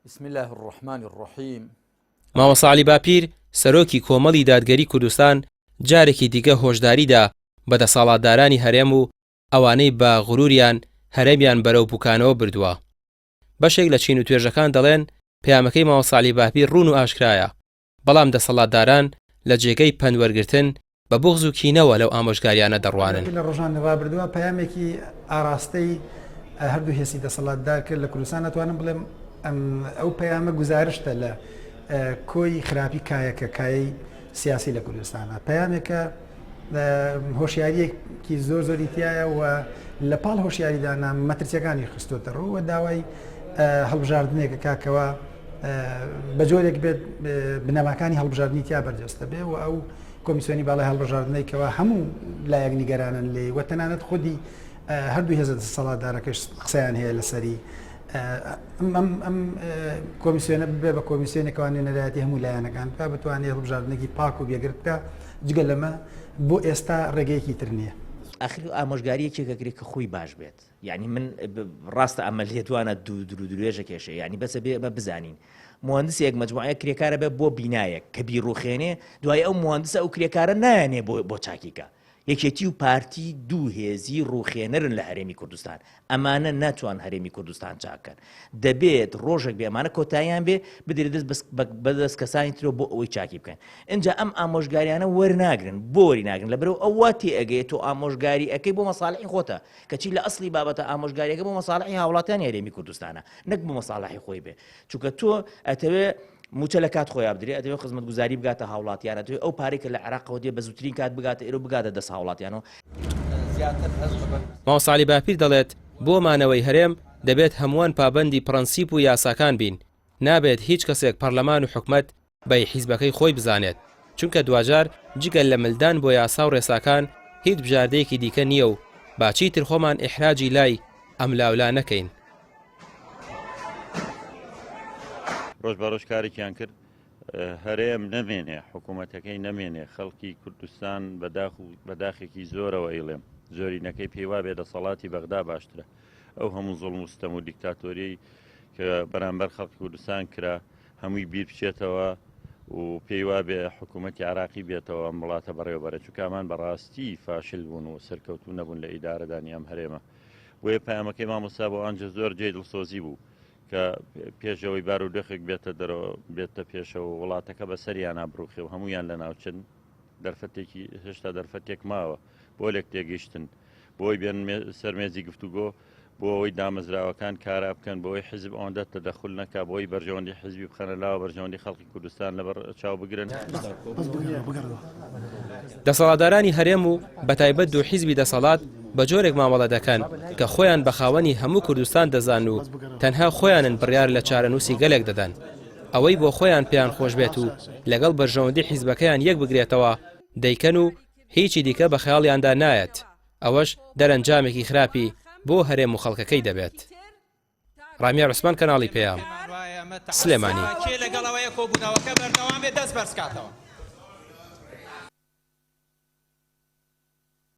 بسم الله الرحمن الرحیم. مامۆستا عەلی باپیر سەرۆکی کۆمەڵی دادگەری کوردستان جارێکی دیکە هۆشداریدا بە دەسەڵاتدارانی هەرێم و ئەوانەی بە غوروریان هەرێمیان بەرەو بووکانەوە بردووە. بەشێک لە چین و توێژەکان دەڵێن پەیامەکەی مامۆستا عەلی باپیر ڕوون و ئاشکرایە، بەڵام دەسەڵاتداران لە جێگەی پەنوەرگرتن بە بوغز و کینەوە لەو ئامۆژگاریانە دەڕوانن. لە ڕۆژان ڕابردووە پەیامێکی ئاراستەی هەردوو هێزی دەسەڵاتدار کرد لە کوردستان. ناتوانم بڵێم ئەو پەیامە گوزارشتە لە کۆی خراپی کایەی سیاسی لە کوردستانە. پەیامێکە هۆشیاریەکی زۆری تایە و لە پاڵ هۆشیاریدانا مەترسیەکانی خستۆتە ڕوو و داوای هەڵبژاردنێکە کاکەوە بە جۆرێک بێت بنەماکانی هەڵبژاردننی تیا بەرجەستە بێ و ئەو کۆمیسیۆنی باڵای هەڵبژاردنەوەیکەوە هەموو لایەک نیگەرانن لێ و تەنانەت خودی هەردوو هێزە دەسەڵاتدارەکەش قسەیان هەیە لەسەری ئەم کۆمیسیۆنە ببێ بە کۆمیسیۆنێکەوانی نەرایەتی هەموو لایەنەکان بکە بتوانێت هەڵبژاردنێکی پاک و بێگرت بکە. جگە لەمە بۆ ئێستا ڕێگەیەکی تر نییە. ئاخر ئامۆژگاریەکێکەکرێت کە خۆی باش بێت، یعنی من ڕاستە ئەمەلێتوانە دوێژە کێشە، یعنی بەسە بێ بە بزانین مهندسێک مجموعەیە کرێکارە بێ بۆ بینایەک کە بیرروخێنێ دوای ئەو مهندسە ئەو کرێکارە نایەنێ بۆ چاکیکە. یەکێتی و پارتی دوو هێزی ڕوخێنەرن لە هەرێمی کوردستان، ئەمانە ناتوان هەرێمی کوردستان چاکەن. دەبێت ڕۆژێک بێ ئەمانە کۆتاییان بێ بدرێت بەدەست کەسانی ترۆ بۆ ئەوەی چاکی بکەن. اینجا ئەم ئامۆژگاریانە وەرناگرن، بۆری ناگرن لەبەرەوە ئەو واتی ئەگەیت تۆ ئامۆژگاری ئەەکەی بۆ مەساڵحی خۆتە، کەچی لە ئەسلی بابەتە ئامۆژگاریەکە بۆ مەساڵحی هاوڵاتیانی هەرێمی کوردستانە، نەک بۆ مەساڵحی خۆی بێ. چونکە تۆ ئەتەوێ موچە لە کات خۆیان بدرێت، ئەدەوێت خزمەت گوزاری بگاتە هاوڵاتیانە، دەوێت ئەو پارێکە لە عێراقەوە دێ بە زووترین کات بگاتە ئێرە بگاتە دەست هاوڵاتیانەوە. مامۆستا عەلی باپیر دەڵێت بۆ مانەوەی هەرێم دەبێت هەمووان پابەندی پرەنسیپ و یاساکان بین، نابێت هیچ کەسێک پەرلەمان و حکومەت بە حیزبەکەی خۆی بزانێت، چونکە دوجار جگەل لە ملدان بۆ یاسا و ڕێساکان هیچ بژاردەیەکی دیکە نییە و باچی تر خۆمان ئیحراجی لای ئەم لاولا نەکەین. ڕۆژ بە ڕۆژ کارێکیان کرد، هەرێم نەمێنێ، حکوومەتەکەی نەمێنێ، خەڵکی کوردستان بەداخێکی زۆرەوە ئەیڵێم زۆرینەکەی پێیوا بێ دەسەڵاتی بەغدا باشترە. ئەو هەموو زوڵم و ستەم و دیکتاتۆری کە بەرامبەر خەڵکی کوردستان کرا هەمووی بیر بچێتەوە و پێیوا بێ حکوومەتی عراقی بێتەوە ئەم وڵاتە بەڕێوەبەرە، چونکەمان بەڕاستی فاشل بوون و سەرکەوتوو نەبوون لە ئیدارەدانی ئەم هەرێمە. بۆیە پەیامەکەی مامۆستا بۆ ئەنجە زۆر جێ دڵسۆزی بوو کە پێشەوەی بارودۆخێک بێتە دەرەوە بێتە پێشەوە وڵاتەکە بەسەریان نابڕوخێ و هەمویان لە ناوچن دەرفەتێکی هێشتا دەرفەتێک ماوە بۆ لێک تێگەیشتن، بۆی بێن سەرمێزی گفتوگۆ، بۆ ئەوەی دامەزراوەکان کارا بکەن، بۆی حزب ئەوەندە تەدەخل نەکا، بۆی بەرژەوەندی حزبی بخەنە لاوە بەرژەوەندی خەڵکی کوردستان لەبەر چاو بگرن. دەسەڵاتدارانی هەرێم و بەتایبەت دوو حیزبی دەسەڵات بە جۆرێک مامەڵە دەکەن کە خۆیان بە خاوەنی هەموو کوردستان دەزان و تەنها خۆیانن بڕیار لە چارەنووسی گەلێک دەدەن. ئەوەی بۆ خۆیان پێیان خۆش بێت و لەگەڵ بەرژەوەندی حیزبەکەیان یەک بگرێتەوە دەیکەن و هیچی دیکە بە خەیاڵیاندا نایەت. ئەوەش دەرەنجامێکی خراپی بۆ هەرێم و خەڵکەکەی دەبێت. ڕامیا عوسمان، کەناڵی پێیام، سلێمانی.